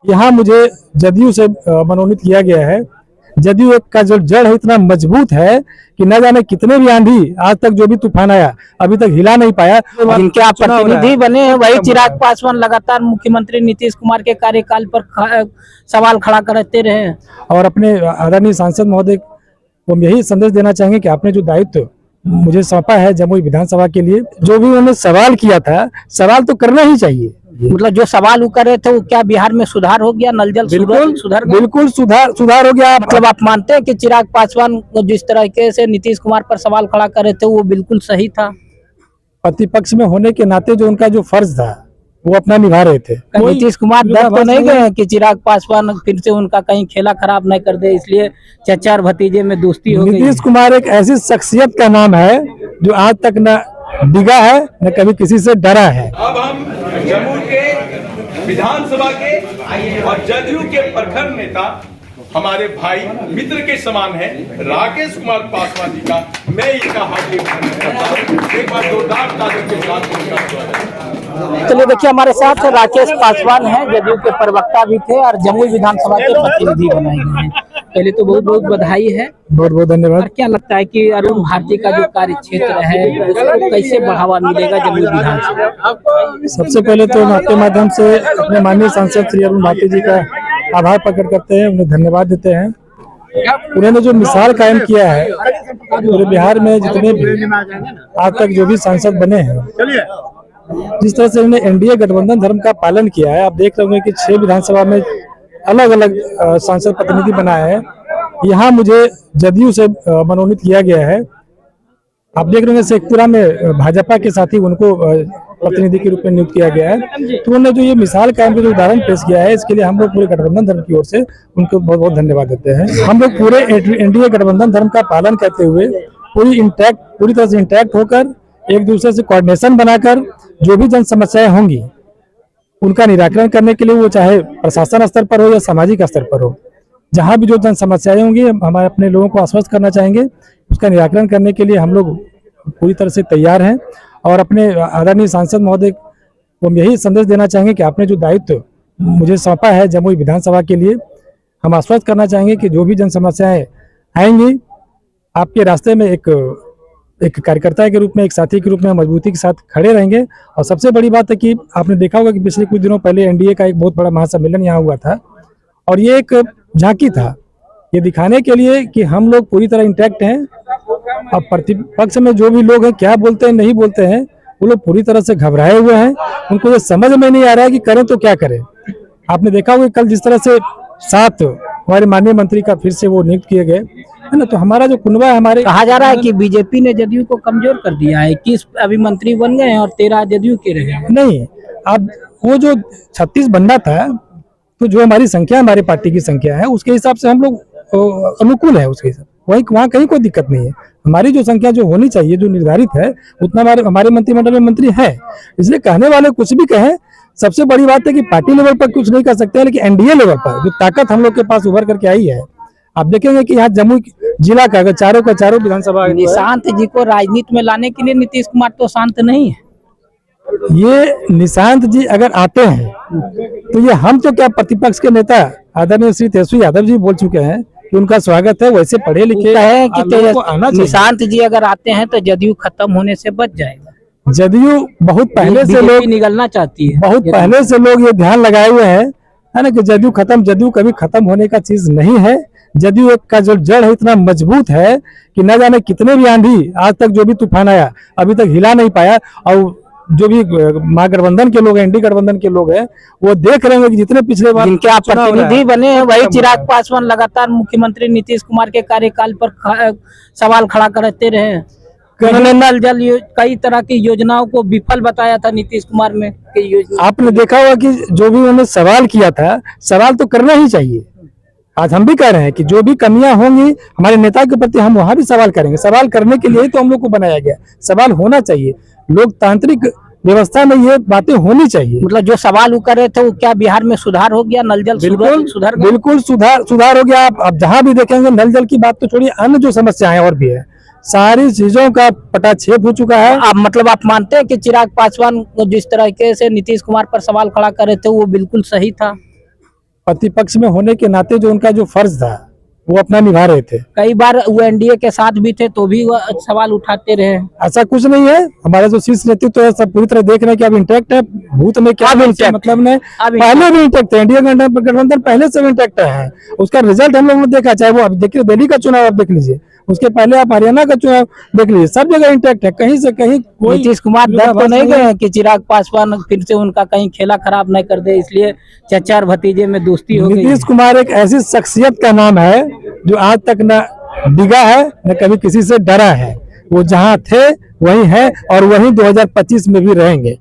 यहाँ मुझे जदयू से मनोनीत किया गया है। जदयू का जो जड़ है इतना मजबूत है कि न जाने कितने भी आंधी आज तक जो भी तूफान आया अभी तक हिला नहीं पाया। जिनके आप प्रतिनिधि बने हैं वही चिराग पासवान लगातार मुख्यमंत्री नीतीश कुमार के कार्यकाल पर सवाल खड़ा करते रहे और अपने आदरणीय सांसद महोदय को हम यही संदेश देना चाहेंगे कि आपने जो दायित्व मुझे सौंपा है जमुई विधानसभा के लिए, जो भी उन्होंने सवाल किया था, सवाल तो करना ही चाहिए। मतलब जो सवाल वो कर रहे थे वो क्या बिहार में सुधार हो गया, नल जल सुधार बिल्कुल सुधार हो गया। मतलब आप मानते हैं कि चिराग पासवान को जिस तरीके से नीतीश कुमार पर सवाल खड़ा कर रहे थे वो बिल्कुल सही था? प्रतिपक्ष में होने के नाते जो उनका जो फर्ज था वो अपना निभा रहे थे। नीतीश कुमार डर तो नहीं गए कि चिराग पासवान फिर से उनका कहीं खेला खराब नहीं कर दे, इसलिए चचा और भतीजे में दोस्ती हो गई? नीतीश कुमार एक ऐसी शख्सियत का नाम है जो आज तक न डिगा है न कभी किसी से डरा है। अब हम जम्मू के विधानसभा के और जदयू के प्रखर नेता हमारे भाई मित्र के समान है राकेश कुमार पासवान जी का मैं इनका हार्दिक अभिनंदन करता हूं। एक बार जोरदार तालियों के साथ उनका स्वागत। चलिए देखिए हमारे साथ राकेश पासवान हैं, जदयू के प्रवक्ता भी थे और जमुई विधानसभा के प्रतिनिधि बनाए गए हैं। पहले तो बहुत बहुत बधाई है। बहुत बहुत धन्यवाद। और क्या लगता है कि अरुण भारती का जो कार्य क्षेत्र है उसको कैसे बढ़ावा मिलेगा जमुई विधानसभा? सबसे पहले तो हम आपके माध्यम से अपने माननीय सांसद श्री अरुण भारती जी का आभार प्रकट करते हैं, उन्हें धन्यवाद देते हैं। उन्होंने जो मिसाल कायम किया है पूरे बिहार में जितने भी आज तक जो भी सांसद बने हैं, जिस तरह से उन्होंने एनडीए गठबंधन धर्म का पालन किया है। आप देख रहे होंगे कि 6 विधानसभा में अलग अलग सांसद प्रतिनिधि बनाए हैं। यहाँ मुझे जदयू से मनोनीत किया गया है। आप देख रहे होंगे शेखपुरा में भाजपा के साथी उनको प्रतिनिधि के रूप में नियुक्त किया गया है। तो उन्होंने जो ये मिसाल कायम जो उदाहरण पेश किया है इसके लिए हम लोग पूरे गठबंधन धर्म की ओर से उनको बहुत बहुत धन्यवाद देते हैं। हम लोग पूरे एनडीए गठबंधन धर्म का पालन करते हुए पूरी तरह से इंटैक्ट होकर एक दूसरे से कोऑर्डिनेशन बनाकर जो भी जन समस्याएं होंगी उनका निराकरण करने के लिए, वो चाहे प्रशासन स्तर पर हो या सामाजिक स्तर पर हो, जहां भी जो जन समस्याएं होंगी हमारे अपने लोगों को आश्वस्त करना चाहेंगे। उसका निराकरण करने के लिए हम लोग पूरी तरह से तैयार हैं और अपने आदरणीय सांसद महोदय को हम यही संदेश देना चाहेंगे कि आपने जो दायित्व मुझे सौंपा है जमुई विधानसभा के लिए, हम आश्वस्त करना चाहेंगे कि जो भी जन समस्याएं आएंगी आपके रास्ते में एक कार्यकर्ता के रूप में, एक साथी के रूप में मजबूती के साथ खड़े रहेंगे। और सबसे बड़ी बात है कि आपने देखा होगा कि पिछले कुछ दिनों पहले एनडीए का एक बहुत बड़ा महासम्मेलन यहाँ हुआ था और ये एक झांकी था, ये दिखाने के लिए कि हम लोग पूरी तरह इंटैक्ट हैं। अब प्रतिपक्ष में जो भी लोग हैं क्या बोलते हैं नहीं बोलते हैं, वो लोग पूरी तरह से घबराए हुए हैं। उनको ये समझ में नहीं आ रहा है कि करें तो क्या करें। आपने देखा होगा कल जिस तरह से 7 हमारे माननीय मंत्री का फिर से वो नियुक्त किए गए है ना, तो हमारा जो कुनबा है, हमारे कहा जा रहा है कि बीजेपी ने जदयू को कमजोर कर दिया है। 21 अभी मंत्री बन गए हैं और 13 जदयू के रहे। नहीं, अब वो जो 36 बनना था तो जो हमारी संख्या, हमारे पार्टी की संख्या है उसके हिसाब से हम लोग अनुकूल है, उसके हिसाब वहाँ कहीं कोई दिक्कत नहीं है। हमारी जो संख्या जो होनी चाहिए, जो निर्धारित है, उतना हमारे मंत्रिमंडल में मंत्री है। इसलिए कहने वाले कुछ भी कहें, सबसे बड़ी बात है कि पार्टी लेवल पर कुछ नहीं कर सकते हैं, लेकिन एनडीए लेवल पर जो ताकत हम लोग के पास उभर करके आई है, आप देखेंगे कि यहाँ जम्मू जिला का अगर चारों का चारों विधानसभा, निशांत जी को राजनीति में लाने के लिए नीतीश कुमार तो शांत नहीं है। ये निशांत जी अगर आते हैं तो ये हम तो क्या, प्रतिपक्ष के नेता आदरणीय श्री तेजस्वी यादव जी बोल चुके हैं कि उनका स्वागत है। वैसे पढ़े लिखे है कि निशांत जी अगर आते हैं तो जदयू खत्म होने से बच जाएगा। जदयू बहुत पहले से लोग निगलना चाहती है, बहुत पहले से लोग ये ध्यान लगाए हुए हैं है ना कि जदयू कभी खत्म होने का चीज नहीं है। जदयू का जो जड़ है इतना मजबूत है कि न जाने कितने भी आंधी आज तक जो भी तूफान आया अभी तक हिला नहीं पाया। और जो भी महागठबंधन के लोग हैं, एनडीए गठबंधन के लोग हैं, वो देख रहे हैं कि जितने पिछले बार जिनके आप प्रतिनिधि बने हैं वही चिराग पासवान लगातार मुख्यमंत्री नीतीश कुमार के कार्यकाल पर सवाल खड़ा करते रहे। उन्होंने नल जल कई तरह की योजनाओं को विफल बताया था नीतीश कुमार में की योजना। आपने देखा होगा कि जो भी उन्होंने सवाल किया था, सवाल तो करना ही चाहिए। आज हम भी कह रहे हैं कि जो भी कमियां होंगी हमारे नेता के प्रति हम वहां भी सवाल करेंगे। सवाल करने के लिए तो हम लोग को बनाया गया, सवाल होना चाहिए। लोकतांत्रिक व्यवस्था में ये बातें होनी चाहिए। मतलब जो सवाल वो कर रहे थे वो क्या बिहार में सुधार हो गया, नल जल बिल्कुल सुधार हो गया। आप जहां भी देखेंगे नल जल की बात तो छोड़िए, अन्य जो समस्याएं और भी है, सारी चीजों का पटाक्षेप हो चुका है। आप मानते हैं कि चिराग पासवान जिस तरीके से नीतीश कुमार पर सवाल खड़ा कर रहे थे वो बिल्कुल सही था? प्रतिपक्ष में होने के नाते जो उनका जो फर्ज था वो अपना निभा रहे थे। कई बार वो एनडीए के साथ भी थे तो भी वो सवाल उठाते रहे। ऐसा कुछ नहीं है, हमारा जो शीर्ष नेतृत्व है सब पूरी तरह देख रहे हैं कि अब इंटैक्ट है। भूत में क्या इंटैक्ट मतलब नहीं, पहले भी इंटैक्ट है, इंडिया गठबंधन पहले से इंटैक्ट है। उसका रिजल्ट हम लोगों ने देखा, चाहे वो अब देखिए दिल्ली का चुनाव आप देख लीजिए, उसके पहले आप हरियाणा का चुनाव देख लीजिए, सब जगह इंटैक्ट है। कहीं से कहीं कोई नीतीश कुमार डर तो नहीं गए कि चिराग पासवान फिर से उनका कहीं खेला खराब नहीं कर दे, इसलिए चचा और भतीजे में दोस्ती हो गई। नीतीश कुमार एक ऐसी शख्सियत का नाम है जो आज तक न डिगा है न कभी किसी से डरा है। वो जहां थे वही है और वही 2025 में भी रहेंगे।